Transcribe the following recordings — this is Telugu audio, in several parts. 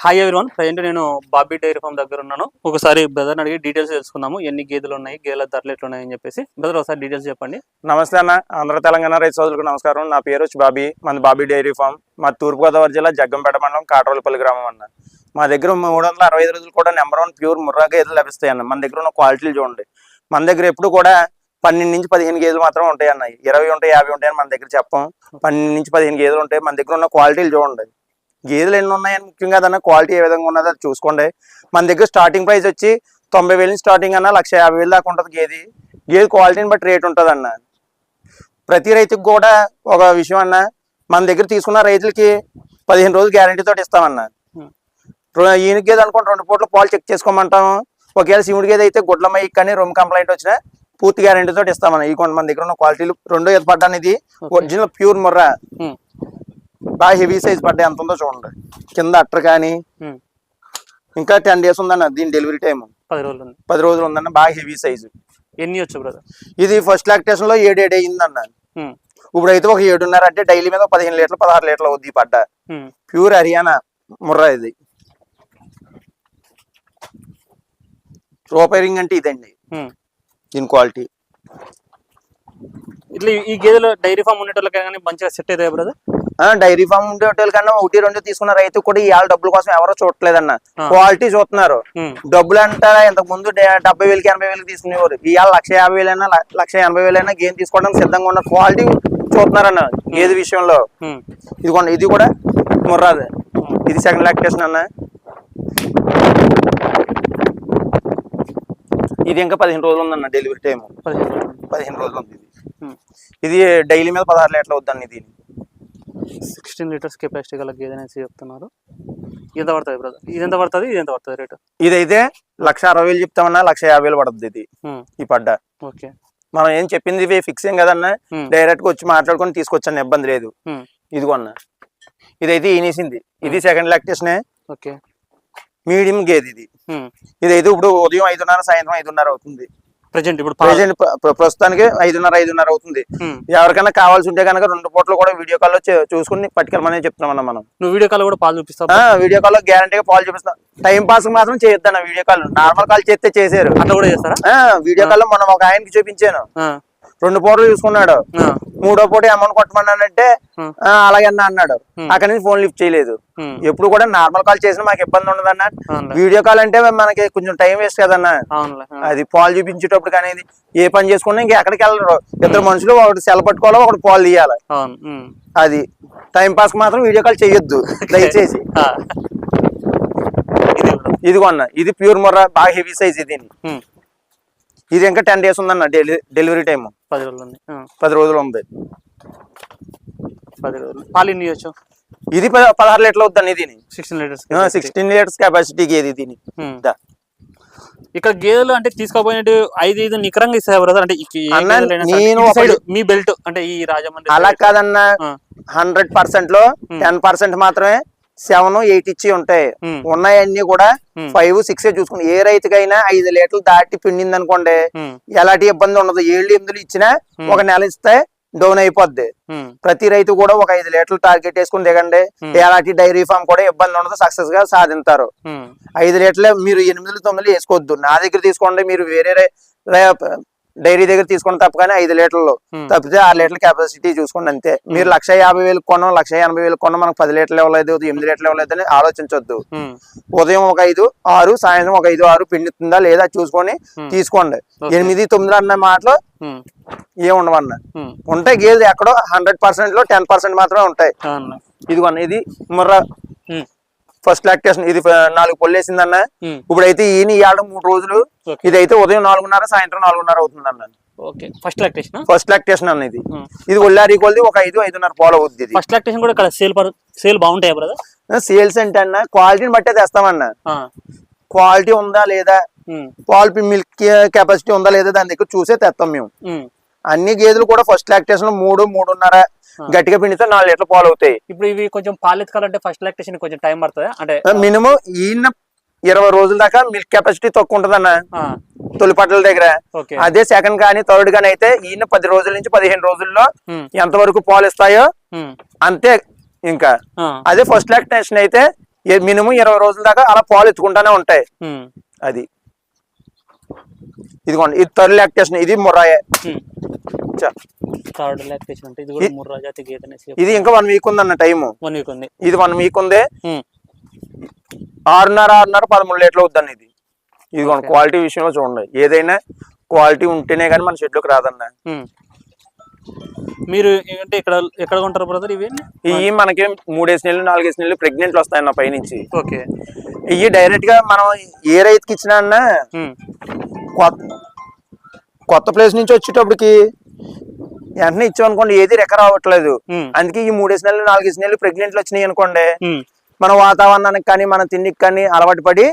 హాయ్ ఎవ్రీవన్, ప్రజెంట్ నేను బాబీ డైరీ ఫామ్ దగ్గర ఉన్నాను. ఒకసారి బ్రదర్ అడిగి డీటెయిల్స్ తెలుసుకుందాము. ఎన్ని గేదెలు ఉన్నాయి, గేదెల ధరలు ఎట్లా ఉన్నాయని చెప్పేసి. బ్రదర్ ఒకసారి డీటెయిల్స్ చెప్పండి. నమస్తే అన్న, ఆంధ్ర తెలంగాణ రైతు సోదరులకు నమస్కారం. నా పేరు వచ్చి బాబీ, మన బాబీ డైరీ ఫామ్. మా తూర్పుగోదావరి జిల్లా జగ్గంపేట మండలం కాట్రోలపల్లి గ్రామం అన్న. మా దగ్గర 365 రోజులు కూడా నెంబర్ 1 ప్యూర్ ముర్రా గేదెలు లభిస్తాయి అన్న. మన దగ్గర ఉన్న క్వాలిటీలు చూడండి. మన దగ్గర ఎప్పుడు కూడా 12 నుంచి 15 గేదెలు మాత్రం ఉంటాయి అన్న. 20 ఉంటాయి, 50 ఉంటాయి అని మన దగ్గర చెప్పం. 12 నుంచి 15 గేదెలు ఉంటాయి. మన దగ్గర ఉన్న క్వాలిటీలు చూడండి. గేదెలు ఎన్ని ఉన్నాయని ముఖ్యంగా అన్న క్వాలిటీ ఏ విధంగా ఉన్నదో అది చూసుకోండి. మన దగ్గర స్టార్టింగ్ ప్రైస్ వచ్చి 90,000 నుంచి స్టార్టింగ్ అన్న 150,000 దాకా ఉంటుంది. గేదె క్వాలిటీని బట్టి రేట్ ఉంటుంది అన్న. ప్రతి రైతుకి కూడా ఒక విషయం అన్న, మన దగ్గర తీసుకున్న రైతులకి 15 రోజులు గ్యారంటీ తోటి ఇస్తామన్న. ఈయన గేదె అనుకోండి 2 పూట్ల పాలు చెక్ చేసుకోమంటాము. ఒకవేళ శివుడి గేదె అయితే గుడ్లమయ్యి కానీ రొమ్ము కంప్లైంట్ వచ్చినా పూర్తి గ్యారంటీ తోటి ఇస్తామన్న. ఈ మన దగ్గర ఉన్న క్వాలిటీలు. రెండో ఈత పడ్డా అనేది ఒరిజినల్ ప్యూర్ ముర్రా, బాగా హెవీ సైజ్ పడ్డా ఎంత ఉందో చూడండి. కింద అట్టర్ కానీ ఇంకా 10 days ఉందన్న. దీని డెలివరీ టైం 10 రోజులు ఉందన్న. బాగా హెవీ సైజు. ఎన్ని వచ్చు బ్రదర్? ఇది ఫస్ట్ లాక్టేషన్ లో 7 అయిందన్న. ఇప్పుడు అయితే ఒక 7.5 అంటే డైలీ మీద 15 లీటర్లు 16 లీటర్లు అవుద్ది పడ్డ. ప్యూర్ హర్యానా ముర్రా ఇది. రూపాయి రింగ్ అంటే ఇదండి దీని క్వాలిటీ. ఇట్లా ఈ గేదెలు డైరీ ఫామ్ ఉండేటోళ్ళకి కానీ మంచిగా సెట్ అవుతాయి బ్రదర్? డైరీ ఫామ్ ఉండేటోళ్ళ కన్నా 1-2 తీసుకున్న రైతు కూడా ఇవాళ డబ్బుల కోసం ఎవరో చూడట్లేదన్న. క్వాలిటీ చూస్తున్నారు. డబ్బులు అంటారా ఇంతకు ముందు 70,000 80,000 తీసుకునేవారు. ఇవాళ 150,000 180,000 గేమ్ తీసుకోవడానికి సిద్ధంగా ఉన్న క్వాలిటీ చూస్తున్నారన్న. ఏది విషయంలో ఇదిగోండి, ఇది కూడా ముర్రాది. ఇది సెకండ్ లాక్టేషన్ అన్న. ఇది ఇంకా 15 రోజులు ఉందన్న డెలివరీ టైం. 15 రోజులు ఉంది. ఇది డైలీ మీద 16 లీటర్లు అవుద్దండి. దీని 16 లీటర్స్ కెపాసిటీ గల గేదె అనేసి చెప్తున్నారు. ఎంత పడుతుంది బ్రదర్? ఇది ఎంత పడుతుంది, ఇది ఎంత పడుతుంది రేటు? ఇదైతే 160,000 చెప్తామన్నా 150,000 పడుతుంది ఇది ఈ పడ్డ. ఓకే, మనం ఏం చెప్పింది ఇవి ఫిక్స్ ఏం కదన్నా. డైరెక్ట్ గా వచ్చి మాట్లాడుకొని తీసుకొచ్చాను, ఇబ్బంది లేదు. ఇదిగో అన్న, ఇదైతే ఈనేసింది. ఇది సెకండ్ లాక్టేషన్. ఓకే, మీడియం గేదె ఇది. ఇదైతే ఇప్పుడు ఉదయం 5:30 సాయంత్రం 5:30 అవుతుంది. ప్రజెంట్ ప్రస్తుతానికి 5:30 అవుతుంది. ఎవరికైనా కావాల్సి ఉంటే కనుక 2 పూటలు కూడా వీడియో కాల్ లో చూసుకుని పట్టుకెళ్ళమని చెప్తున్నాం మనం. నువ్వు వీడియో కాల్ కూడా పాలు చూపిస్తావు? వీడియో కాల్ లో గ్యారంటీగా పాలు చూపిస్తాం. టైం పాస్ మాత్రం చేయొద్దన్న. వీడియో కాల్ నార్మల్ కాల్ చేస్తే చేశారు, అట్లా కూడా చేస్తారా? వీడియో కాల్ లో మనం ఒక ఆయనకి చూపించాను. 2 పూటలు చూసుకున్నాడు. 3వ పూట అమౌంట్ కొట్టమన్నానంటే అలాగన్నా అన్నాడు. అక్కడి నుంచి ఫోన్ లిఫ్ట్ చేయలేదు. ఎప్పుడు కూడా నార్మల్ కాల్ చేసినా మాకు ఇబ్బంది ఉండదు అన్న. వీడియో కాల్ అంటే మనకి కొంచెం టైం వేస్ట్ కదన్నా. అది పాలు చూపించేటప్పుడు కానీ ఏ పని చేసుకున్నా ఇంకా ఎక్కడికి వెళ్ళరు. 2 మనుషులు, ఒకటి సెల్ పట్టుకోవాలి, ఒకటి పాలు తీయాలి. అది టైం పాస్ మాత్రం వీడియో కాల్ చేయొద్దు దయచేసి. ఇదిగోన్న, ఇది ప్యూర్ ముర్రా, బాగా హెవీ సైజ్. ఇది ఇది ఇంకా 10 days ఉందన్న డెలివరీ టైం. 10 రోజులు ఉంది. 10 రోజులు ఉంది. 10 రోజులు పాలు ఎన్ని ఇవ్వచ్చు? ఇది 16 లీటర్లు అవుద్దండి. దీని 16 లీటర్స్ కెపాసిటీ గేది. దీని ఇక్కడ గేదెలు అంటే తీసుకోపోయినట్టు 5 నికరంగా ఇస్తాయి బ్రదర్? అంటే మీ బెల్ట్ అంటే ఈ రాజమండ్రి అలా కాదన్నా. 100% లో 10% మాత్రమే 7, 8 ఇచ్చి ఉంటాయి. ఉన్నాయన్నీ కూడా 5, 6 చూసుకుని ఏ రైతుకైనా 5 లీటర్లు దాటి పిండింది అనుకోండి, ఎలాంటి ఇబ్బంది ఉండదు. 7, 8 ఇచ్చినా ఒక నెల ఇస్తే డౌన్ అయిపోద్ది. ప్రతి రైతు కూడా ఒక 5 లీటర్లు టార్గెట్ వేసుకుని దిగండి. ఎలాంటి డైరీ ఫామ్ కూడా ఇబ్బంది ఉండదు, సక్సెస్ గా సాధిస్తారు. 5 లీటర్లే మీరు 8, 9 వేసుకోవద్దు. నా దగ్గర తీసుకోండి. మీరు వేరే డైరీ దగ్గర తీసుకుని తప్పగానే 5 లీటర్లు తప్పితే 6 లీటర్ల కెపాసిటీ చూసుకోండి అంతే. మీరు 150,000 కొనం, 180,000 కొనం, మనకు 10 లీటర్లు ఇవ్వలేదు, 8 లీటర్లు ఇవ్వలేదు అని ఆలోచించొద్దు. ఉదయం ఒక 5, 6 సాయంత్రం ఒక 5, 6 పిండుతుందా లేదా చూసుకొని తీసుకోండి. 8, 9 అన్న మాటలు ఏముండవన్న. ఉంటాయి గేదెలు ఎక్కడో 100% లో 10% మాత్రమే ఉంటాయి. ఇదిగోన్న, ఇది ముర్రా ఫస్ట్ లాక్టేషన్. ఇది 4 పళ్ళు వేసిందన్న. ఇప్పుడైతే ఈయన ఇవాళ 3 రోజులు. ఇదైతే ఉదయం 4:30 సాయంత్రం 4:30 అవుతుంది అన్న. ఫస్ట్ లాక్టేషన్ అన్న. ఇది ఒళ్ళారి కొద్ది ఒక 5, 5:30 పాలు అవుతుంది. ఫస్ట్ లాక్టేషన్ కూడా సేల్ బాగుంటాయి బ్రదర్? సేల్స్ అంటే అన్న క్వాలిటీని బట్టే తెస్తామన్న. క్వాలిటీ ఉందా లేదా, పాలు మిల్క్ కెపాసిటీ ఉందా లేదా దాని దగ్గర చూసే తెస్తాం మేము. అన్ని గేదెలు కూడా ఫస్ట్ లాక్టేషన్ 3, 3:30 గట్టిగా పిండితే 4 లీటర్ల పాలు అవుతాయి. ఇప్పుడు ఇవి కొంచెం పాలు ఎత్తుకాలంటే ఫస్ట్ లాక్టేషన్ కొంచెం టైం పడుతుంది. అంటే మినిమం ఈయన 20 రోజుల దాకా మిల్క్ కెపాసిటీ తక్కువ ఉంటదన్న తొలి పట్టల దగ్గర. అదే సెకండ్ కానీ థర్డ్ కానీ అయితే ఈయన 10 రోజుల నుంచి 15 రోజుల్లో ఎంత వరకు పాలు ఇస్తాయో అంతే. ఇంకా అదే ఫస్ట్ లాక్టేషన్ అయితే మినిమం 20 రోజుల దాకా అలా పాలు ఎత్తుకుంటానే ఉంటాయి. అది ఇదిగోండి, ఇది థర్డ్ లాక్టేషన్, ఇది ముర్రాయే. థర్డ్ లాక్టేషన్ అంటే ఇది కూడా ముర్రా జాతి గేదె. ఇది ఇంకా 1 వీక్ ఉందన్న టైము. 1 వీక్ ఉంది. ఇది 1 వీక్ ఉంది. 6.5 13 లీటర్లు అవుద్దండి ఇది. ఇదిగోండి క్వాలిటీ విషయంలో చూడండి, ఏదైనా క్వాలిటీ ఉంటేనే కానీ మన షెడ్లోకి రాదన్న. మీరు అంటే ఎక్కడ కొంటారు బ్రదర్ ఇవి? ఇవి మనకి 3 నెలలు 4 నెలలు ప్రెగ్నెంట్లు వస్తాయన్న పైనుంచి. ఓకే. ఇవి డైరెక్ట్ గా మనం ఏ రైతుకి ఇచ్చినా అన్న కొత్త ప్లేస్ నుంచి వచ్చేటప్పటికి వెంటనే ఇచ్చామనుకోండి ఏది రెక్క రావట్లేదు. అందుకే ఈ 3 నెలలు 4 నెలలు ప్రెగ్నెంట్లు వచ్చినాయి అనుకోండి, మన వాతావరణానికి కానీ మన తిండికి కానీ అలవాటు పడి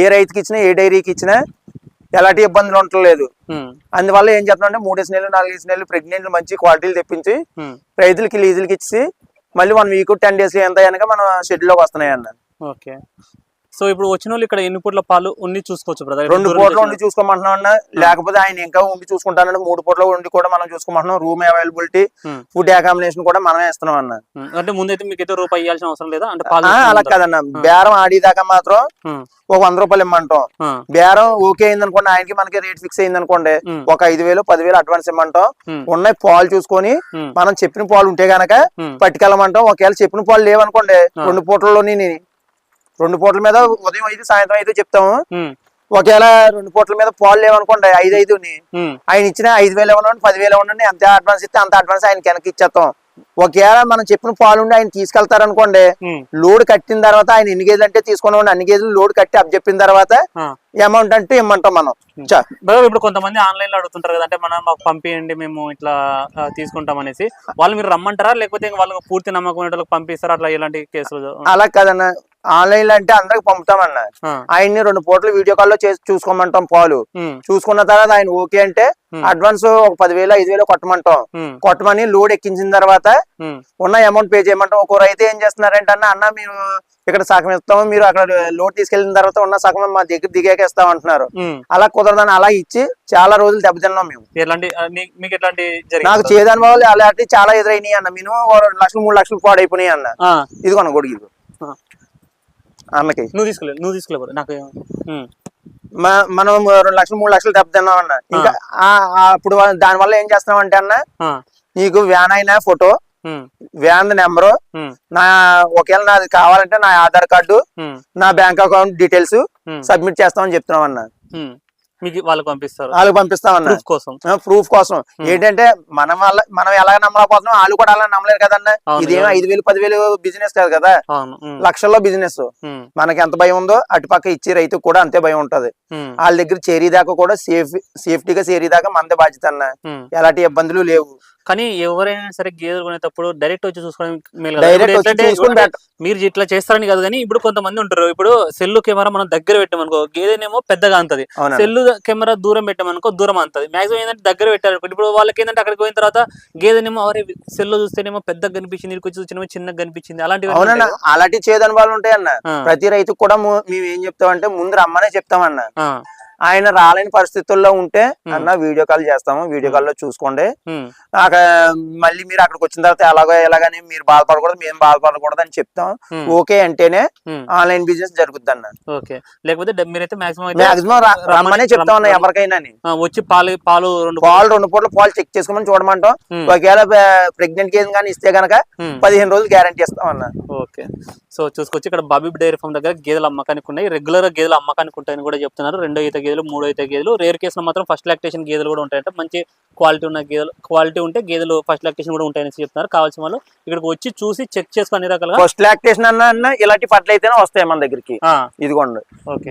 ఏ రైతుకి ఇచ్చినా ఏ డైరీకి ఇచ్చినా ఎలాంటి ఇబ్బందులు ఉండలేదు. అందువల్ల ఏం చెప్తామంటే 3 నెలలు 4 నెలలు ప్రెగ్నెంట్ మంచి క్వాలిటీలు తెప్పించి రైతులకి లీజులకి ఇచ్చి మళ్ళీ 1 వీక్ 10 డేస్ ఎంత అయినా మన షెడ్ లోకి వస్తున్నాయి అన్న. ఓకే. సో ఇప్పుడు వచ్చిన వాళ్ళు ఇక్కడ ఎన్ని పూట్ల పాలు ఉండి చూసుకోవచ్చు బ్రదర్? 2 పూట్ల ఉండి చూసుకోమంటున్నాం అన్న. లేకపోతే ఆయన ఇంకా ఉండి చూసుకుంటానంటే 3 పూట్ల ఉండి కూడా మనం చూసుకోమంటున్నాం. రూమ్ అవైలబిలిటీ, ఫుడ్ అకామిడేషన్ కూడా మనమే ఇస్తున్నాం అన్న. అంటే ముందైతే మీకు అయితే రూపాయి ఇవ్వాల్సిన అవసరం లేదా? అంటే అలా కాదన్న, బేరం ఆడిదాకా మాత్రం ఒక 100 రూపాయలు ఇమ్మంటాం. బేరం ఓకే అయింది అనుకోండి, ఆయనకి మనకి రేట్ ఫిక్స్ అయింది అనుకోండి, ఒక 5,000 10,000 అడ్వాన్స్ ఇమ్మంటాం. ఉన్నాయి పాలు చూసుకొని మనం చెప్పిన పాలు ఉంటే గనక పట్టుకెళ్ళమంటాం. ఒకవేళ చెప్పిన పాలు లేవనుకోండి 2 పూటల్లోని 2 పూటల మీద ఉదయం 5 సాయంత్రం 5 చెప్తాము. ఒకవేళ 2 పూటల మీద పాలు లేవనుకోండి 5,500 ఆయన ఇచ్చిన 5,000 ఇవ్వనండి 10,000 ఇవ్వనండి, ఎంత అడ్వాన్స్ ఇస్తే అంత అడ్వాన్స్ ఆయన వెనక్కి ఇచ్చేస్తాం. ఒకవేళ మనం చెప్పిన పాలు ఉండి ఆయన తీసుకెళ్తారనుకోండి, లోడ్ కట్టిన తర్వాత ఆయన ఎన్ని గేదెలు అంటే తీసుకున్నాం, అన్ని గేదెలు లోడ్ కట్టి అప్ చెప్పిన తర్వాత అమౌంట్ అంటే ఇమ్మంటాం మనం. ఇప్పుడు కొంతమంది ఆన్లైన్ లో అడుగుతుంటారు కదా, అంటే మనం మాకు పంపియండి మేము ఇట్లా తీసుకుంటాం అనేసి, వాళ్ళు మీరు రమ్మంటారా లేకపోతే వాళ్ళకి పూర్తి నమ్మకం పంపిస్తారా? అట్లా ఎలాంటి కేసులు? అలా కదన్న, ఆన్లైన్ లో అంటే అందరికి పంపుతామన్న. ఆయన్ని 2 పూటలు వీడియో కాల్ లో చేసి చూసుకోమంటాం. పాలు చూసుకున్న తర్వాత ఆయన ఓకే అంటే అడ్వాన్స్ ఒక 10,000 5,000 కొట్టమంటాం. కొట్టమని లోడ్ ఎక్కించిన తర్వాత ఉన్న అమౌంట్ పే చేయమంటాం. ఒక్కో రైతు ఏం చేస్తున్నారంటే అన్న మీరు ఇక్కడ సగం ఇస్తాము, మీరు అక్కడ లోడ్ తీసుకెళ్లిన తర్వాత ఉన్న సగం మా దగ్గర దిగాక ఇస్తాం అంటున్నారు. అలా కుదరదని అలా ఇచ్చి చాలా రోజులు దెబ్బతిన్నాం మేము. నాకు చేదని వాళ్ళు అలాంటి చాలా ఎదురైనాయి అన్న. మినిమం 2 లక్షలు 3 లక్షలు పాడైపోయినాయి అన్న. ఇదిగోన్న గొడుగు అన్నకి నువ్వు తీసుకోలేదు నాకు. మనం 2 లక్షలు 3 లక్షలు దెబ్బతిన్నాం అన్న. ఇంకా అప్పుడు దాని వల్ల ఏం చేస్తున్నాం అంటే అన్న, నీకు వ్యాన్ అయినా ఫోటో, వ్యాన్ నెంబరు, నా ఒకవేళ నాది కావాలంటే నా ఆధార్ కార్డు, నా బ్యాంక్ అకౌంట్ డీటెయిల్స్ సబ్మిట్ చేస్తామని చెప్తున్నాం అన్న. వాళ్ళకి పంపిస్తారు, వాళ్ళకి పంపిస్తామన్న ప్రూఫ్ కోసం. ఏంటంటే మనం ఎలా నమ్మలేకపోతున్నాం, వాళ్ళు కూడా అలా నమ్మలేరు కదన్న. ఇదేమో 5,000 10,000 బిజినెస్ కాదు కదా, లక్షల్లో బిజినెస్. మనకి ఎంత భయం ఉందో అటుపక్క ఇచ్చే రైతుకు కూడా అంతే భయం ఉంటది. వాళ్ళ దగ్గర చేరేదాకా కూడా సేఫ్టీగా చేరేదాకా మనదే బాధ్యత అన్న. ఎలాంటి ఇబ్బందులు లేవు. కానీ ఎవరైనా సరే గేదెలు కొనేటప్పుడు డైరెక్ట్ వచ్చి చూసుకోవడం మీరు ఇట్లా చేస్తారని కాదు, కానీ ఇప్పుడు కొంతమంది ఉంటారు, ఇప్పుడు సెల్ కెమెరా మనం దగ్గర పెట్టామనుకో గేదెనేమో పెద్దగా అంతది, సెల్ కెమెరా దూరం పెట్టామనుకో దూరం అంతది. మాక్సిమం ఏంటంటే దగ్గర పెట్టారు. ఇప్పుడు వాళ్ళకి ఏంటంటే అక్కడికి పోయిన తర్వాత గేదెనేమో అవరే సెల్ చూస్తేనేమో పెద్దగా కనిపించింది, ఇక్కడికి చూస్తేనేమో చిన్నగా కనిపించింది. అలాంటి చేదని వాళ్ళు ఉంటాయి అన్న. ప్రతి రైతుకు కూడా మేము ఏం చెప్తామంటే ముందు రమ్మనే చెప్తామన్న. ఆయన రాలేని పరిస్థితుల్లో ఉంటే అన్న వీడియో కాల్ చేస్తాము, వీడియో కాల్ లో చూసుకోండి. మళ్ళీ మీరు అక్కడికి వచ్చిన తర్వాత ఎలాగని మీరు బాధపడకూడదు, మేము బాధపడకూడదు అని చెప్తాం. ఓకే అంటేనే ఆన్లైన్ బిజినెస్ జరుగుద్ది అన్న. లేకపోతే మీరైతే మాక్సిమం రమ్మనే చెప్తాం అన్న. ఎవరికైనా వచ్చి పాలు 2 పూటలు పాలు చెక్ చేసుకోమని చూడమంటాం. ఒకవేళ ప్రెగ్నెంట్ గేదె కానీ ఇస్తే గనక 15 రోజులు గ్యారంటీ ఇస్తాం అన్న. ఓకే. సో చూసుకొచ్చి ఇక్కడ బాబీ డైరీ ఫామ్ దగ్గర గేదెలు అమ్మకానికి ఉన్నాయి, రెగ్యులర్ గా గేదెలు అమ్మకానికి ఉంటాయని కూడా చెప్తున్నారు. 2వ ఈత గేదెలు 3వ ఈత గేదెలు, రేర్ కేసులో మాత్రం ఫస్ట్ లాక్టేషన్ గేదెలు కూడా ఉంటాయంటే. మంచి క్వాలిటీ ఉన్న గేదెలు, క్వాలిటీ ఉంటే గేదెలు ఫస్ట్ లాక్టేషన్ కూడా ఉంటాయని చెప్తున్నారు. కావాల్సిన వాళ్ళు ఇక్కడికి వచ్చి చూసి చెక్ చేసుకుని అన్ని రకాలుగా ఫస్ట్ లాక్టేషన్ అన్న ఇలాంటి పట్ల అయితేనే వస్తాయి మన దగ్గరికి. ఇదిగోండి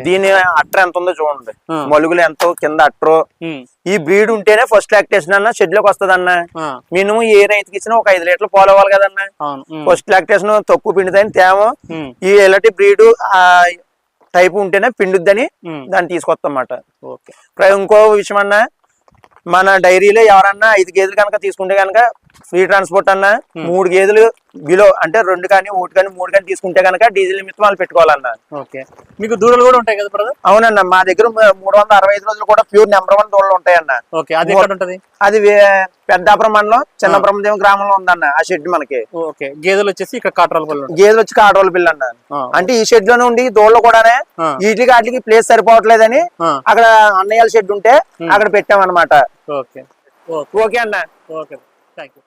దీని అట్ర ఎంత ఉందో చూడండి, మలుగులు ఎంతో కింద అట్రో. ఈ బ్రీడ్ ఉంటేనే ఫస్ట్ లాక్టేషన్ అన్న షెడ్ లోకి వస్తుంది అన్న. మినిమం ఏ రైతుకి ఇచ్చినా ఒక 5 లీటర్లు పాలు అవ్వాలి కదన్న. ఫస్ట్ లాక్టేషన్ తక్కువ పిండిదని తేమో ఈ ఎలాంటి బ్రీడ్ టైప్ ఉంటేనే పిండుద్దని దాన్ని తీసుకొస్తాం అన్నమాట. ఇంకో విషయం అన్న, మన డైరీలో ఎవరన్నా 5 గేదెలు కనుక తీసుకుంటే కనుక ఫ్రీ ట్రాన్స్పోర్ట్ అన్న 3 గేదెలు బిలో అంటే 2 కానీ 1 కానీ 3 కానీ తీసుకుంటే కనుక డీజిల్ నిమిత్తం వాళ్ళు పెట్టుకోవాలన్న. ఓకే, మీకు దూడలు కూడా ఉంటాయి కదా బ్రదర్? అవునన్న, మా దగ్గర 365 రోజులు కూడా ప్యూర్ నెంబర్ 1 దూడలు ఉంటాయన్న. ఓకే, అది ఎక్కడ ఉంటది? అది పెద్దాపురం మండలం చిన్న బ్రహ్మదేవం గ్రామంలో ఉందన్న ఆ షెడ్ మనకి. ఓకే, గేదెలు వచ్చేసి ఇక్కడ కాట్రాలపల్లి, గేదెలు వచ్చి కాట్రాలపల్లి అన్న. అంటే ఈ షెడ్ లోనే ఉండి దూడలు కూడానే వీటికి వాటికి ప్లేస్ సరిపోవట్లేదని అక్కడ అన్నయ్యల షెడ్ ఉంటే అక్కడ పెట్టామన్నమాట. ఓకే ఓకే అన్న. Okay, thank you.